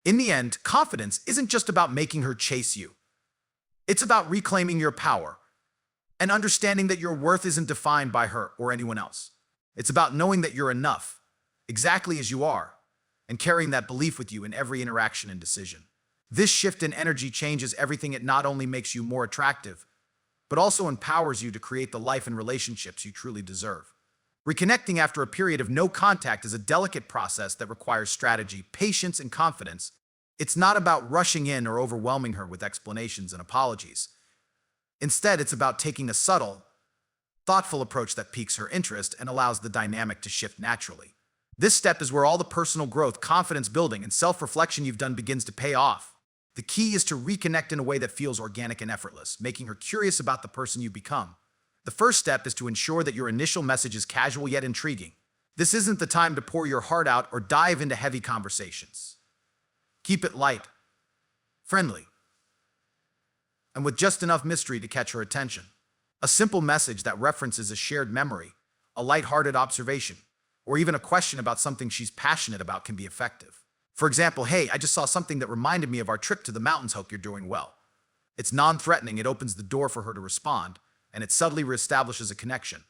In the end, confidence isn't just about making her chase you. It's about reclaiming your power and understanding that your worth isn't defined by her or anyone else. It's about knowing that you're enough, exactly as you are, and carrying that belief with you in every interaction and decision. This shift in energy changes everything. It not only makes you more attractive, but also empowers you to create the life and relationships you truly deserve. Reconnecting after a period of no contact is a delicate process that requires strategy, patience, and confidence. It's not about rushing in or overwhelming her with explanations and apologies. Instead, it's about taking a subtle, thoughtful approach that piques her interest and allows the dynamic to shift naturally. This step is where all the personal growth, confidence building, and self-reflection you've done begins to pay off. The key is to reconnect in a way that feels organic and effortless, making her curious about the person you become. The first step is to ensure that your initial message is casual yet intriguing. This isn't the time to pour your heart out or dive into heavy conversations. Keep it light, friendly, and with just enough mystery to catch her attention. A simple message that references a shared memory, a lighthearted observation, or even a question about something she's passionate about can be effective. For example, "Hey, I just saw something that reminded me of our trip to the mountains. Hope you're doing well." It's non-threatening, it opens the door for her to respond, and it subtly reestablishes a connection.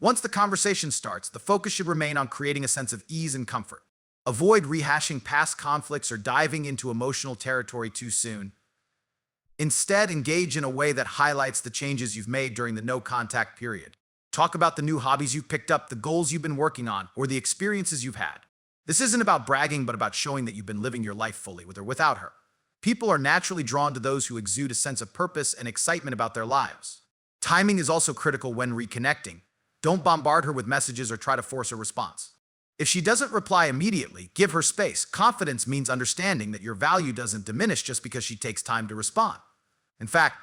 Once the conversation starts, the focus should remain on creating a sense of ease and comfort. Avoid rehashing past conflicts or diving into emotional territory too soon. Instead, engage in a way that highlights the changes you've made during the no-contact period. Talk about the new hobbies you've picked up, the goals you've been working on, or the experiences you've had. This isn't about bragging, but about showing that you've been living your life fully, with or without her. People are naturally drawn to those who exude a sense of purpose and excitement about their lives. Timing is also critical when reconnecting. Don't bombard her with messages or try to force a response. If she doesn't reply immediately, give her space. Confidence means understanding that your value doesn't diminish just because she takes time to respond. In fact,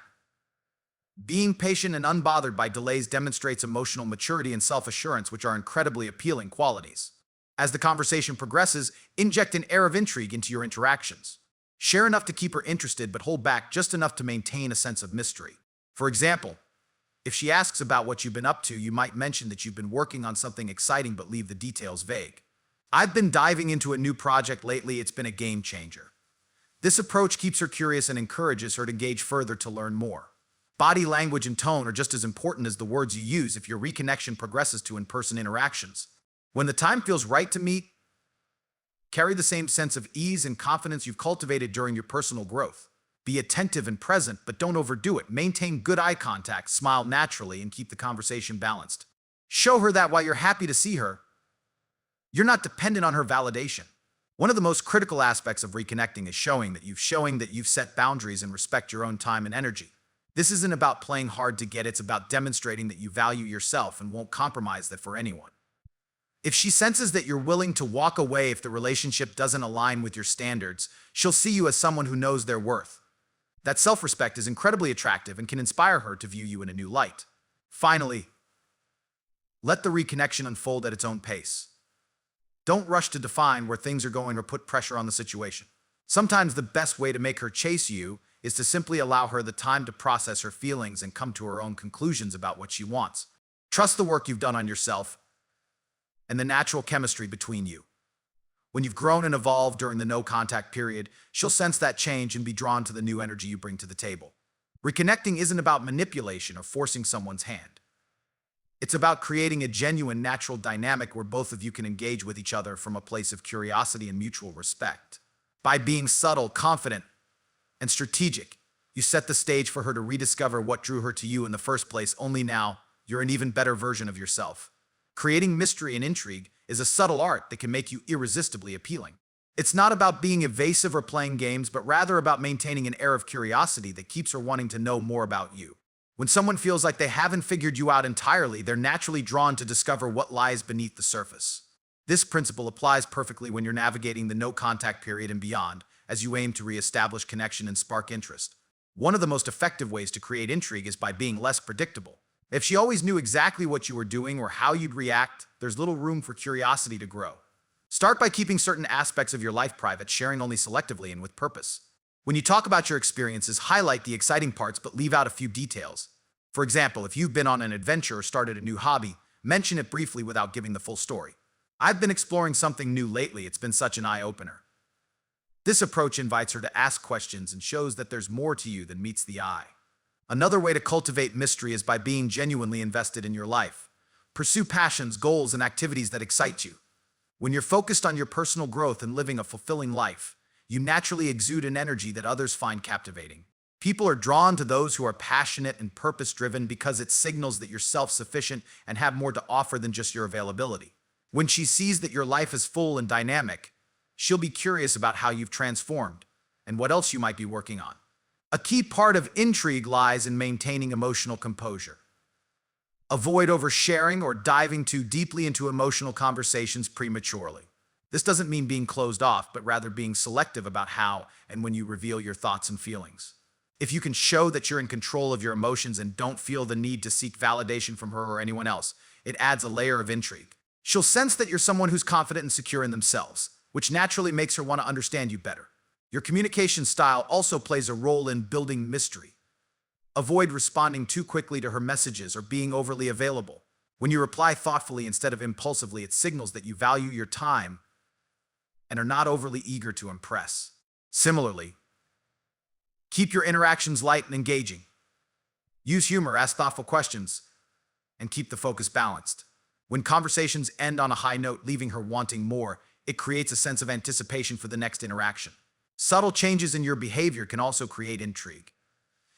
being patient and unbothered by delays demonstrates emotional maturity and self-assurance, which are incredibly appealing qualities. As the conversation progresses, inject an air of intrigue into your interactions. Share enough to keep her interested, but hold back just enough to maintain a sense of mystery. For example, if she asks about what you've been up to, you might mention that you've been working on something exciting but leave the details vague. "I've been diving into a new project lately. It's been a game changer." This approach keeps her curious and encourages her to engage further to learn more. Body language and tone are just as important as the words you use if your reconnection progresses to in-person interactions. When the time feels right to meet, carry the same sense of ease and confidence you've cultivated during your personal growth. Be attentive and present, but don't overdo it. Maintain good eye contact, smile naturally, and keep the conversation balanced. Show her that while you're happy to see her, you're not dependent on her validation. One of the most critical aspects of reconnecting is showing that you've set boundaries and respect your own time and energy. This isn't about playing hard to get, it's about demonstrating that you value yourself and won't compromise that for anyone. If she senses that you're willing to walk away if the relationship doesn't align with your standards, she'll see you as someone who knows their worth. That self-respect is incredibly attractive and can inspire her to view you in a new light. Finally, let the reconnection unfold at its own pace. Don't rush to define where things are going or put pressure on the situation. Sometimes the best way to make her chase you is to simply allow her the time to process her feelings and come to her own conclusions about what she wants. Trust the work you've done on yourself and the natural chemistry between you. When you've grown and evolved during the no-contact period, she'll sense that change and be drawn to the new energy you bring to the table. Reconnecting isn't about manipulation or forcing someone's hand. It's about creating a genuine, natural dynamic where both of you can engage with each other from a place of curiosity and mutual respect. By being subtle, confident, and strategic, you set the stage for her to rediscover what drew her to you in the first place. Only now, you're an even better version of yourself. Creating mystery and intrigue is a subtle art that can make you irresistibly appealing. It's not about being evasive or playing games, but rather about maintaining an air of curiosity that keeps her wanting to know more about you. When someone feels like they haven't figured you out entirely, they're naturally drawn to discover what lies beneath the surface. This principle applies perfectly when you're navigating the no-contact period and beyond, as you aim to reestablish connection and spark interest. One of the most effective ways to create intrigue is by being less predictable. If she always knew exactly what you were doing or how you'd react, there's little room for curiosity to grow. Start by keeping certain aspects of your life private, sharing only selectively and with purpose. When you talk about your experiences, highlight the exciting parts but leave out a few details. For example, if you've been on an adventure or started a new hobby, mention it briefly without giving the full story. "I've been exploring something new lately. It's been such an eye-opener." This approach invites her to ask questions and shows that there's more to you than meets the eye. Another way to cultivate mystery is by being genuinely invested in your life. Pursue passions, goals, and activities that excite you. When you're focused on your personal growth and living a fulfilling life, you naturally exude an energy that others find captivating. People are drawn to those who are passionate and purpose-driven because it signals that you're self-sufficient and have more to offer than just your availability. When she sees that your life is full and dynamic, she'll be curious about how you've transformed and what else you might be working on. A key part of intrigue lies in maintaining emotional composure. Avoid oversharing or diving too deeply into emotional conversations prematurely. This doesn't mean being closed off, but rather being selective about how and when you reveal your thoughts and feelings. If you can show that you're in control of your emotions and don't feel the need to seek validation from her or anyone else, it adds a layer of intrigue. She'll sense that you're someone who's confident and secure in themselves, which naturally makes her want to understand you better. Your communication style also plays a role in building mystery. Avoid responding too quickly to her messages or being overly available. When you reply thoughtfully instead of impulsively, it signals that you value your time and are not overly eager to impress. Similarly, keep your interactions light and engaging. Use humor, ask thoughtful questions, and keep the focus balanced. When conversations end on a high note, leaving her wanting more, it creates a sense of anticipation for the next interaction. Subtle changes in your behavior can also create intrigue.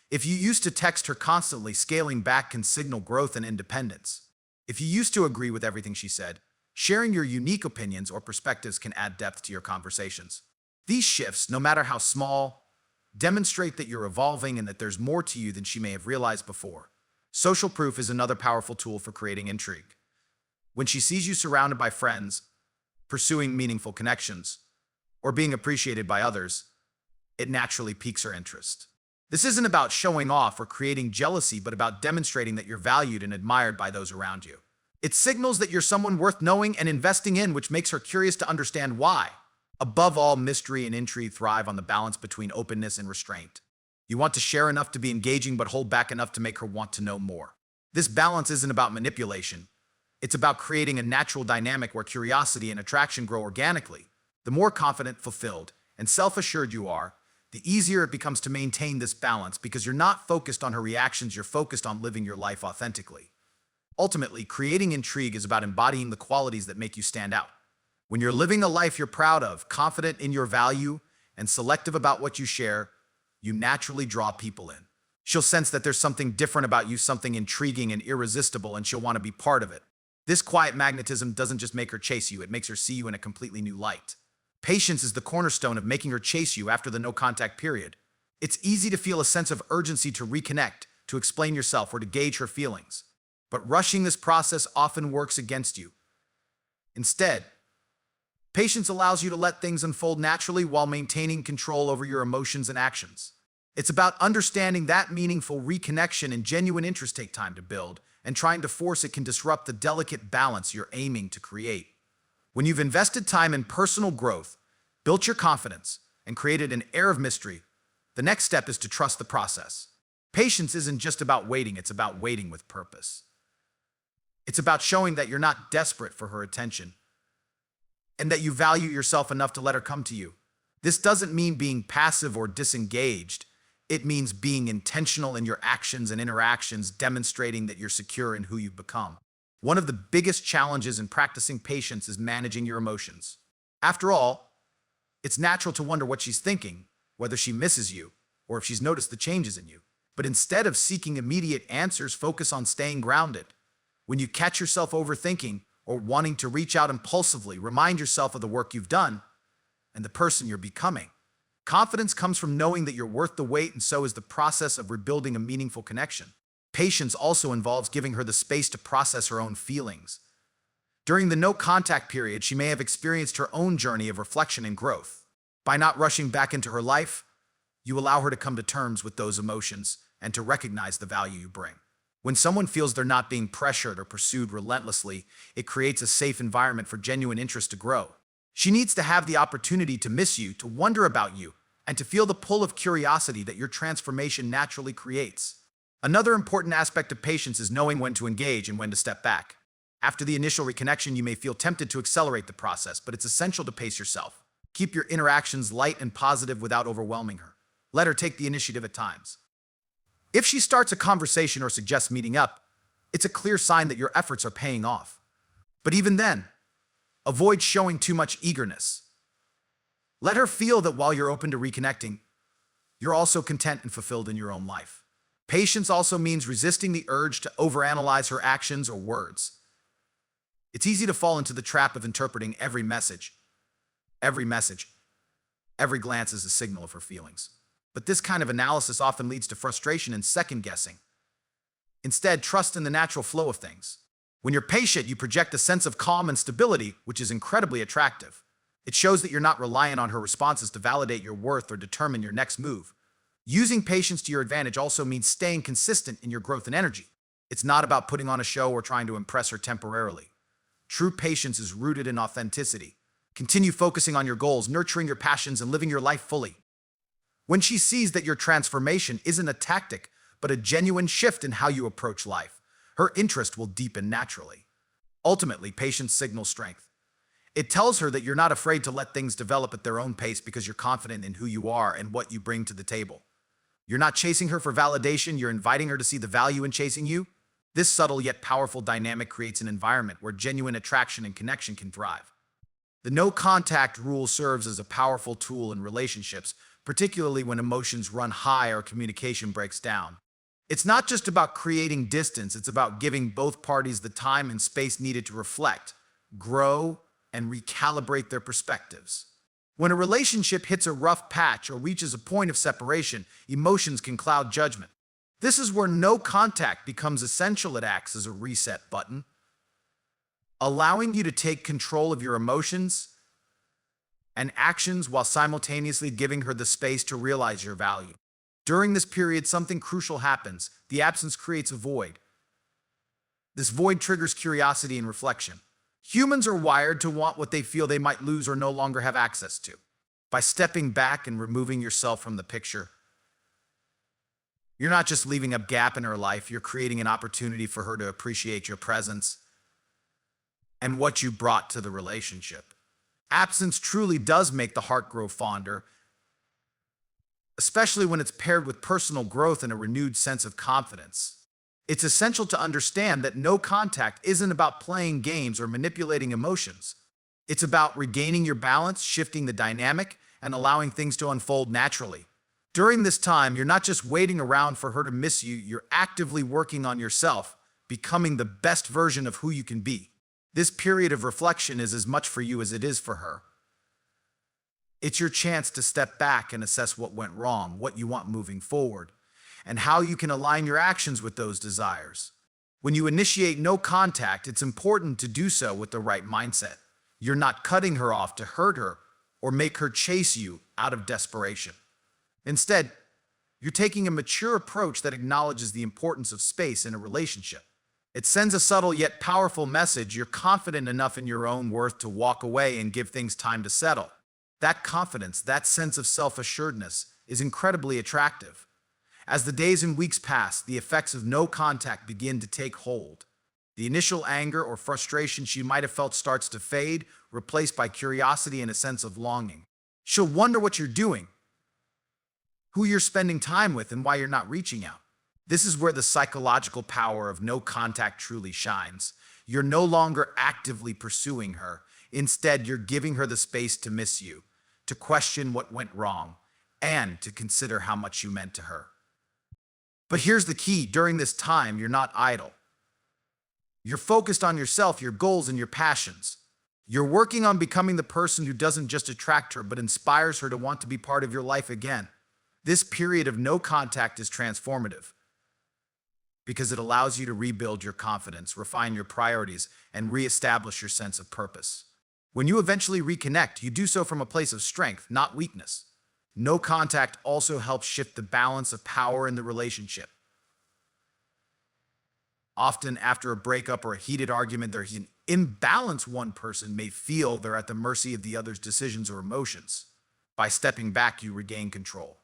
If you used to text her constantly, scaling back can signal growth and independence. If you used to agree with everything she said, sharing your unique opinions or perspectives can add depth to your conversations. These shifts, no matter how small, demonstrate that you're evolving and that there's more to you than she may have realized before. Social proof is another powerful tool for creating intrigue. When she sees you surrounded by friends, pursuing meaningful connections, or being appreciated by others, it naturally piques her interest. This isn't about showing off or creating jealousy, but about demonstrating that you're valued and admired by those around you. It signals that you're someone worth knowing and investing in, which makes her curious to understand why. Above all, mystery and intrigue thrive on the balance between openness and restraint. You want to share enough to be engaging, but hold back enough to make her want to know more. This balance isn't about manipulation. It's about creating a natural dynamic where curiosity and attraction grow organically. The more confident, fulfilled, and self-assured you are, the easier it becomes to maintain this balance because you're not focused on her reactions, you're focused on living your life authentically. Ultimately, creating intrigue is about embodying the qualities that make you stand out. When you're living a life you're proud of, confident in your value, and selective about what you share, you naturally draw people in. She'll sense that there's something different about you, something intriguing and irresistible, and she'll want to be part of it. This quiet magnetism doesn't just make her chase you, it makes her see you in a completely new light. Patience is the cornerstone of making her chase you after the no-contact period. It's easy to feel a sense of urgency to reconnect, to explain yourself, or to gauge her feelings. But rushing this process often works against you. Instead, patience allows you to let things unfold naturally while maintaining control over your emotions and actions. It's about understanding that meaningful reconnection and genuine interest take time to build, and trying to force it can disrupt the delicate balance you're aiming to create. When you've invested time in personal growth, built your confidence, and created an air of mystery, the next step is to trust the process. Patience isn't just about waiting, it's about waiting with purpose. It's about showing that you're not desperate for her attention, and that you value yourself enough to let her come to you. This doesn't mean being passive or disengaged. It means being intentional in your actions and interactions, demonstrating that you're secure in who you've become. One of the biggest challenges in practicing patience is managing your emotions. After all, it's natural to wonder what she's thinking, whether she misses you, or if she's noticed the changes in you. But instead of seeking immediate answers, focus on staying grounded. When you catch yourself overthinking or wanting to reach out impulsively, remind yourself of the work you've done and the person you're becoming. Confidence comes from knowing that you're worth the wait, and so is the process of rebuilding a meaningful connection. Patience also involves giving her the space to process her own feelings. During the no-contact period, she may have experienced her own journey of reflection and growth. By not rushing back into her life, you allow her to come to terms with those emotions and to recognize the value you bring. When someone feels they're not being pressured or pursued relentlessly, it creates a safe environment for genuine interest to grow. She needs to have the opportunity to miss you, to wonder about you, and to feel the pull of curiosity that your transformation naturally creates. Another important aspect of patience is knowing when to engage and when to step back. After the initial reconnection, you may feel tempted to accelerate the process, but it's essential to pace yourself. Keep your interactions light and positive without overwhelming her. Let her take the initiative at times. If she starts a conversation or suggests meeting up, it's a clear sign that your efforts are paying off. But even then, avoid showing too much eagerness. Let her feel that while you're open to reconnecting, you're also content and fulfilled in your own life. Patience also means resisting the urge to overanalyze her actions or words. It's easy to fall into the trap of interpreting every message, every glance as a signal of her feelings. But this kind of analysis often leads to frustration and second-guessing. Instead, trust in the natural flow of things. When you're patient, you project a sense of calm and stability, which is incredibly attractive. It shows that you're not reliant on her responses to validate your worth or determine your next move. Using patience to your advantage also means staying consistent in your growth and energy. It's not about putting on a show or trying to impress her temporarily. True patience is rooted in authenticity. Continue focusing on your goals, nurturing your passions, and living your life fully. When she sees that your transformation isn't a tactic, but a genuine shift in how you approach life, her interest will deepen naturally. Ultimately, patience signals strength. It tells her that you're not afraid to let things develop at their own pace because you're confident in who you are and what you bring to the table. You're not chasing her for validation, you're inviting her to see the value in chasing you. This subtle yet powerful dynamic creates an environment where genuine attraction and connection can thrive. The no-contact rule serves as a powerful tool in relationships, particularly when emotions run high or communication breaks down. It's not just about creating distance, it's about giving both parties the time and space needed to reflect, grow, and recalibrate their perspectives. When a relationship hits a rough patch or reaches a point of separation, emotions can cloud judgment. This is where no contact becomes essential. It acts as a reset button, allowing you to take control of your emotions and actions while simultaneously giving her the space to realize your value. During this period, something crucial happens. The absence creates a void. This void triggers curiosity and reflection. Humans are wired to want what they feel they might lose or no longer have access to. By stepping back and removing yourself from the picture, you're not just leaving a gap in her life, you're creating an opportunity for her to appreciate your presence and what you brought to the relationship. Absence truly does make the heart grow fonder, especially when it's paired with personal growth and a renewed sense of confidence. It's essential to understand that no contact isn't about playing games or manipulating emotions. It's about regaining your balance, shifting the dynamic, and allowing things to unfold naturally. During this time, you're not just waiting around for her to miss you, you're actively working on yourself, becoming the best version of who you can be. This period of reflection is as much for you as it is for her. It's your chance to step back and assess what went wrong, what you want moving forward, and how you can align your actions with those desires. When you initiate no contact, it's important to do so with the right mindset. You're not cutting her off to hurt her or make her chase you out of desperation. Instead, you're taking a mature approach that acknowledges the importance of space in a relationship. It sends a subtle yet powerful message. You're confident enough in your own worth to walk away and give things time to settle. That confidence, that sense of self-assuredness, is incredibly attractive. As the days and weeks pass, the effects of no contact begin to take hold. The initial anger or frustration she might have felt starts to fade, replaced by curiosity and a sense of longing. She'll wonder what you're doing, who you're spending time with, and why you're not reaching out. This is where the psychological power of no contact truly shines. You're no longer actively pursuing her. Instead, you're giving her the space to miss you, to question what went wrong, and to consider how much you meant to her. But here's the key. During this time, you're not idle. You're focused on yourself, your goals, and your passions. You're working on becoming the person who doesn't just attract her, but inspires her to want to be part of your life again. This period of no contact is transformative because it allows you to rebuild your confidence, refine your priorities, and reestablish your sense of purpose. When you eventually reconnect, you do so from a place of strength, not weakness. No contact also helps shift the balance of power in the relationship. Often, after a breakup or a heated argument, there's an imbalance. One person may feel they're at the mercy of the other's decisions or emotions. By stepping back, you regain control.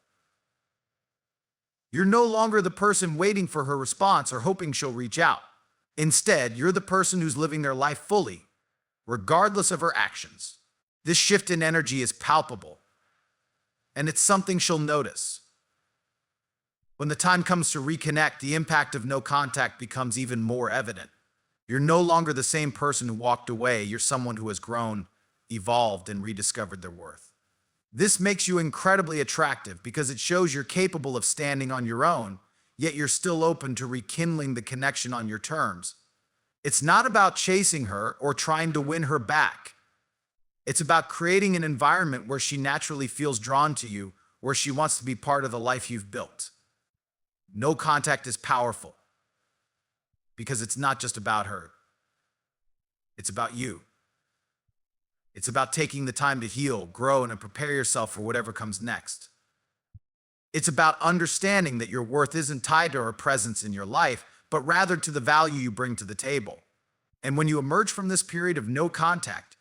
You're no longer the person waiting for her response or hoping she'll reach out. Instead, you're the person who's living their life fully, regardless of her actions. This shift in energy is palpable, and it's something she'll notice. When the time comes to reconnect, the impact of no contact becomes even more evident. You're no longer the same person who walked away. You're someone who has grown, evolved, and rediscovered their worth. This makes you incredibly attractive because it shows you're capable of standing on your own, yet you're still open to rekindling the connection on your terms. It's not about chasing her or trying to win her back. It's about creating an environment where she naturally feels drawn to you, where she wants to be part of the life you've built. No contact is powerful because it's not just about her. It's about you. It's about taking the time to heal, grow, and prepare yourself for whatever comes next. It's about understanding that your worth isn't tied to her presence in your life, but rather to the value you bring to the table. And when you emerge from this period of no contact,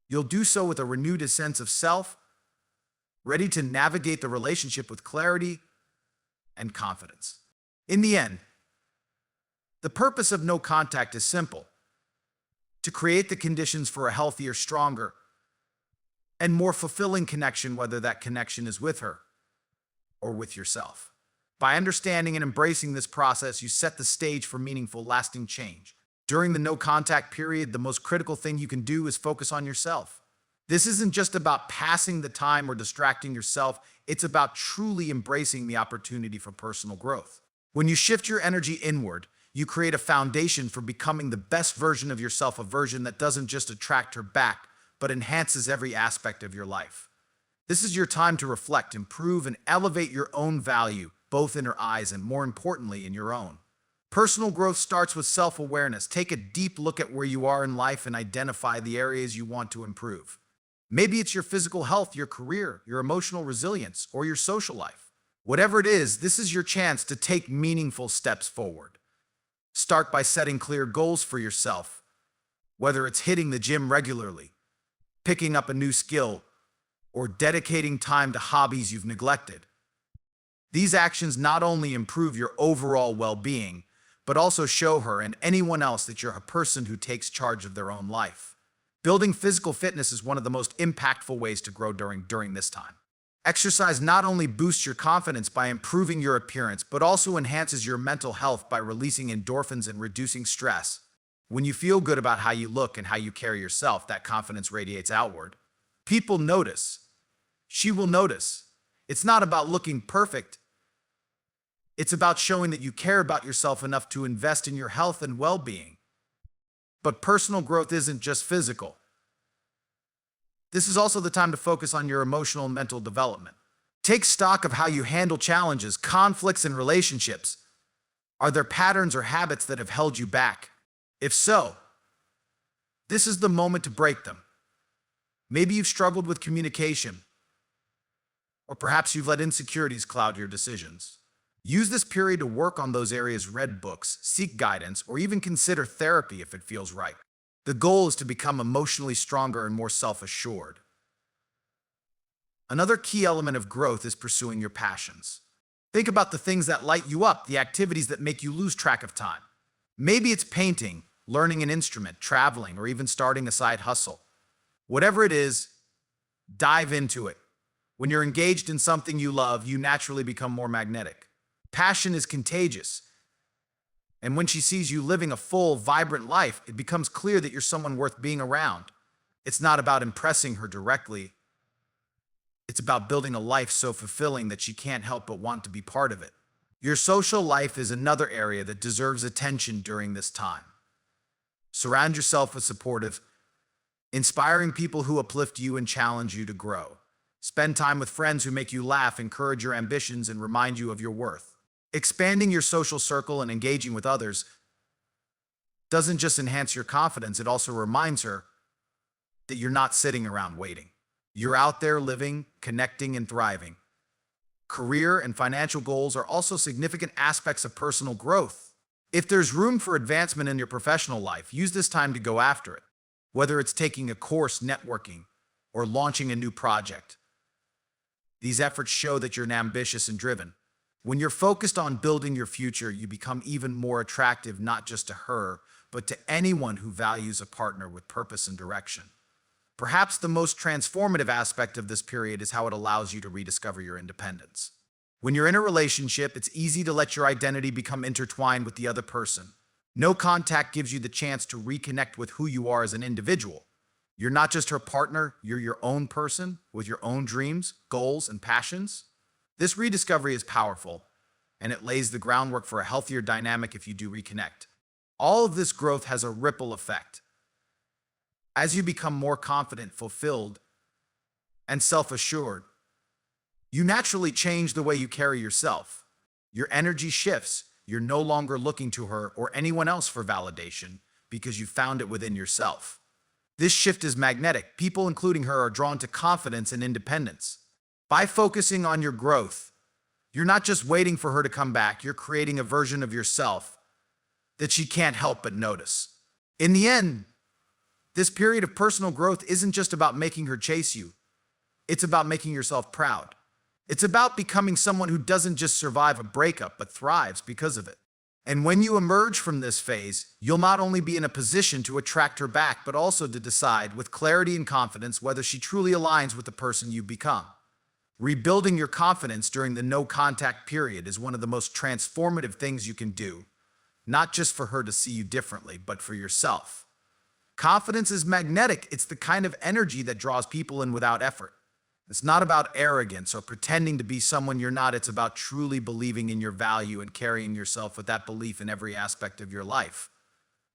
you'll do so with a renewed sense of self, ready to navigate the relationship with clarity and confidence. In the end, the purpose of no contact is simple: to create the conditions for a healthier, stronger, and more fulfilling connection, whether that connection is with her or with yourself. By understanding and embracing this process, you set the stage for meaningful, lasting change. During the no contact period, the most critical thing you can do is focus on yourself. This isn't just about passing the time or distracting yourself. It's about truly embracing the opportunity for personal growth. When you shift your energy inward, you create a foundation for becoming the best version of yourself, a version that doesn't just attract her back, but enhances every aspect of your life. This is your time to reflect, improve, and elevate your own value, both in her eyes and, more importantly, in your own. Personal growth starts with self-awareness. Take a deep look at where you are in life and identify the areas you want to improve. Maybe it's your physical health, your career, your emotional resilience, or your social life. Whatever it is, this is your chance to take meaningful steps forward. Start by setting clear goals for yourself, whether it's hitting the gym regularly, picking up a new skill, or dedicating time to hobbies you've neglected. These actions not only improve your overall well-being, but also show her and anyone else that you're a person who takes charge of their own life. Building physical fitness is one of the most impactful ways to grow during this time. Exercise not only boosts your confidence by improving your appearance, but also enhances your mental health by releasing endorphins and reducing stress. When you feel good about how you look and how you carry yourself, that confidence radiates outward. People notice. She will notice. It's not about looking perfect. It's about showing that you care about yourself enough to invest in your health and well-being. But personal growth isn't just physical. This is also the time to focus on your emotional and mental development. Take stock of how you handle challenges, conflicts, and relationships. Are there patterns or habits that have held you back? If so, this is the moment to break them. Maybe you've struggled with communication, or perhaps you've let insecurities cloud your decisions. Use this period to work on those areas, read books, seek guidance, or even consider therapy if it feels right. The goal is to become emotionally stronger and more self-assured. Another key element of growth is pursuing your passions. Think about the things that light you up, the activities that make you lose track of time. Maybe it's painting, learning an instrument, traveling, or even starting a side hustle. Whatever it is, dive into it. When you're engaged in something you love, you naturally become more magnetic. Passion is contagious. And when she sees you living a full, vibrant life, it becomes clear that you're someone worth being around. It's not about impressing her directly. It's about building a life so fulfilling that she can't help but want to be part of it. Your social life is another area that deserves attention during this time. Surround yourself with supportive, inspiring people who uplift you and challenge you to grow. Spend time with friends who make you laugh, encourage your ambitions, and remind you of your worth. Expanding your social circle and engaging with others doesn't just enhance your confidence, it also reminds her that you're not sitting around waiting. You're out there living, connecting, and thriving. Career and financial goals are also significant aspects of personal growth. If there's room for advancement in your professional life, use this time to go after it. Whether it's taking a course, networking, or launching a new project. These efforts show that you're ambitious and driven. When you're focused on building your future, you become even more attractive, not just to her, but to anyone who values a partner with purpose and direction. Perhaps the most transformative aspect of this period is how it allows you to rediscover your independence. When you're in a relationship, it's easy to let your identity become intertwined with the other person. No contact gives you the chance to reconnect with who you are as an individual. You're not just her partner, you're your own person with your own dreams, goals, and passions. This rediscovery is powerful, and it lays the groundwork for a healthier dynamic if you do reconnect. All of this growth has a ripple effect. As you become more confident, fulfilled, and self-assured, you naturally change the way you carry yourself. Your energy shifts. You're no longer looking to her or anyone else for validation because you found it within yourself. This shift is magnetic. People, including her, are drawn to confidence and independence. By focusing on your growth, you're not just waiting for her to come back, you're creating a version of yourself that she can't help but notice. In the end, this period of personal growth isn't just about making her chase you. It's about making yourself proud. It's about becoming someone who doesn't just survive a breakup, but thrives because of it. And when you emerge from this phase, you'll not only be in a position to attract her back, but also to decide with clarity and confidence whether she truly aligns with the person you've become. Rebuilding your confidence during the no-contact period is one of the most transformative things you can do, not just for her to see you differently, but for yourself. Confidence is magnetic. It's the kind of energy that draws people in without effort. It's not about arrogance or pretending to be someone you're not. It's about truly believing in your value and carrying yourself with that belief in every aspect of your life.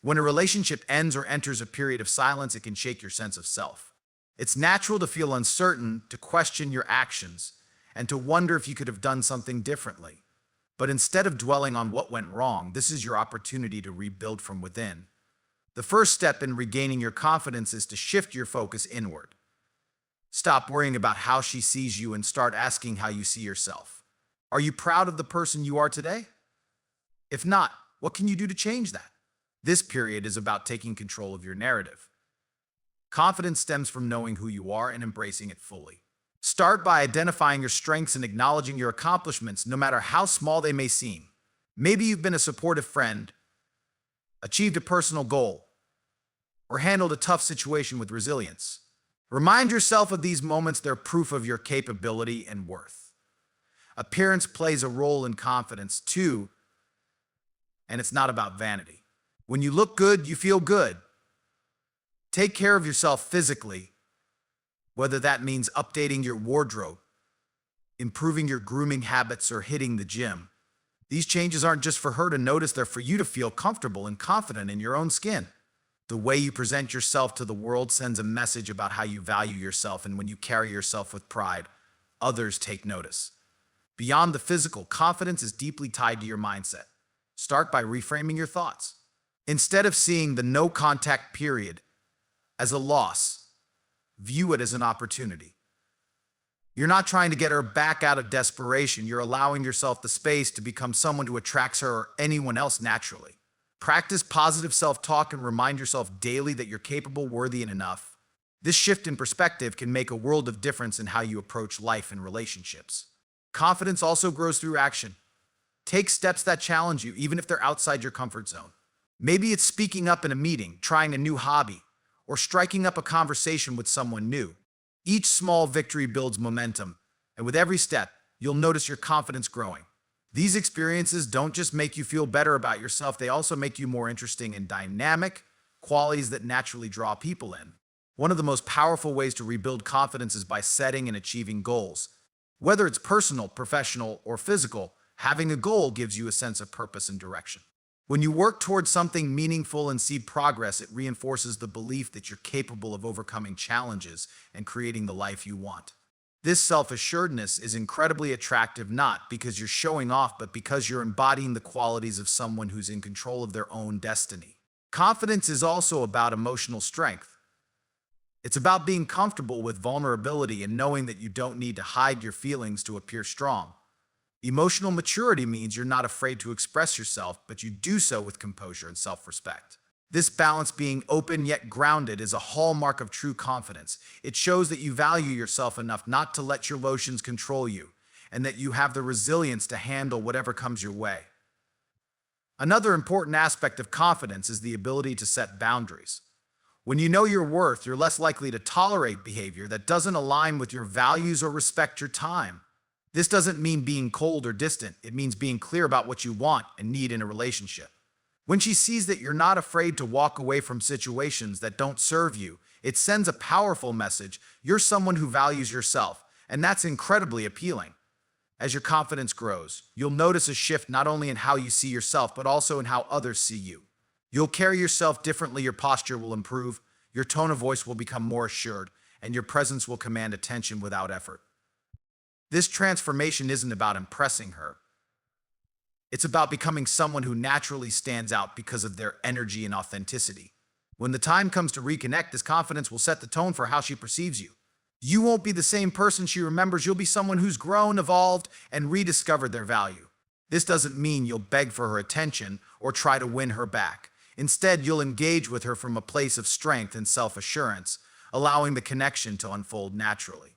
When a relationship ends or enters a period of silence, it can shake your sense of self. It's natural to feel uncertain, to question your actions, and to wonder if you could have done something differently. But instead of dwelling on what went wrong, this is your opportunity to rebuild from within. The first step in regaining your confidence is to shift your focus inward. Stop worrying about how she sees you and start asking how you see yourself. Are you proud of the person you are today? If not, what can you do to change that? This period is about taking control of your narrative. Confidence stems from knowing who you are and embracing it fully. Start by identifying your strengths and acknowledging your accomplishments, no matter how small they may seem. Maybe you've been a supportive friend, achieved a personal goal, or handled a tough situation with resilience. Remind yourself of these moments. They're proof of your capability and worth. Appearance plays a role in confidence too, and it's not about vanity. When you look good, you feel good. Take care of yourself physically, whether that means updating your wardrobe, improving your grooming habits, or hitting the gym. These changes aren't just for her to notice, they're for you to feel comfortable and confident in your own skin. The way you present yourself to the world sends a message about how you value yourself, and when you carry yourself with pride, others take notice. Beyond the physical, confidence is deeply tied to your mindset. Start by reframing your thoughts. Instead of seeing the no-contact period as a loss, view it as an opportunity. You're not trying to get her back out of desperation. You're allowing yourself the space to become someone who attracts her or anyone else naturally. Practice positive self-talk and remind yourself daily that you're capable, worthy, and enough. This shift in perspective can make a world of difference in how you approach life and relationships. Confidence also grows through action. Take steps that challenge you, even if they're outside your comfort zone. Maybe it's speaking up in a meeting, trying a new hobby, or striking up a conversation with someone new. Each small victory builds momentum, and with every step, you'll notice your confidence growing. These experiences don't just make you feel better about yourself, they also make you more interesting and dynamic, qualities that naturally draw people in. One of the most powerful ways to rebuild confidence is by setting and achieving goals. Whether it's personal, professional, or physical, having a goal gives you a sense of purpose and direction. When you work towards something meaningful and see progress, it reinforces the belief that you're capable of overcoming challenges and creating the life you want. This self-assuredness is incredibly attractive, not because you're showing off, but because you're embodying the qualities of someone who's in control of their own destiny. Confidence is also about emotional strength. It's about being comfortable with vulnerability and knowing that you don't need to hide your feelings to appear strong. Emotional maturity means you're not afraid to express yourself, but you do so with composure and self-respect. This balance, being open yet grounded, is a hallmark of true confidence. It shows that you value yourself enough not to let your emotions control you, and that you have the resilience to handle whatever comes your way. Another important aspect of confidence is the ability to set boundaries. When you know your worth, you're less likely to tolerate behavior that doesn't align with your values or respect your time. This doesn't mean being cold or distant. It means being clear about what you want and need in a relationship. When she sees that you're not afraid to walk away from situations that don't serve you, it sends a powerful message. You're someone who values yourself, and that's incredibly appealing. As your confidence grows, you'll notice a shift not only in how you see yourself, but also in how others see you. You'll carry yourself differently, your posture will improve, your tone of voice will become more assured, and your presence will command attention without effort. This transformation isn't about impressing her. It's about becoming someone who naturally stands out because of their energy and authenticity. When the time comes to reconnect, this confidence will set the tone for how she perceives you. You won't be the same person she remembers. You'll be someone who's grown, evolved, and rediscovered their value. This doesn't mean you'll beg for her attention or try to win her back. Instead, you'll engage with her from a place of strength and self-assurance, allowing the connection to unfold naturally.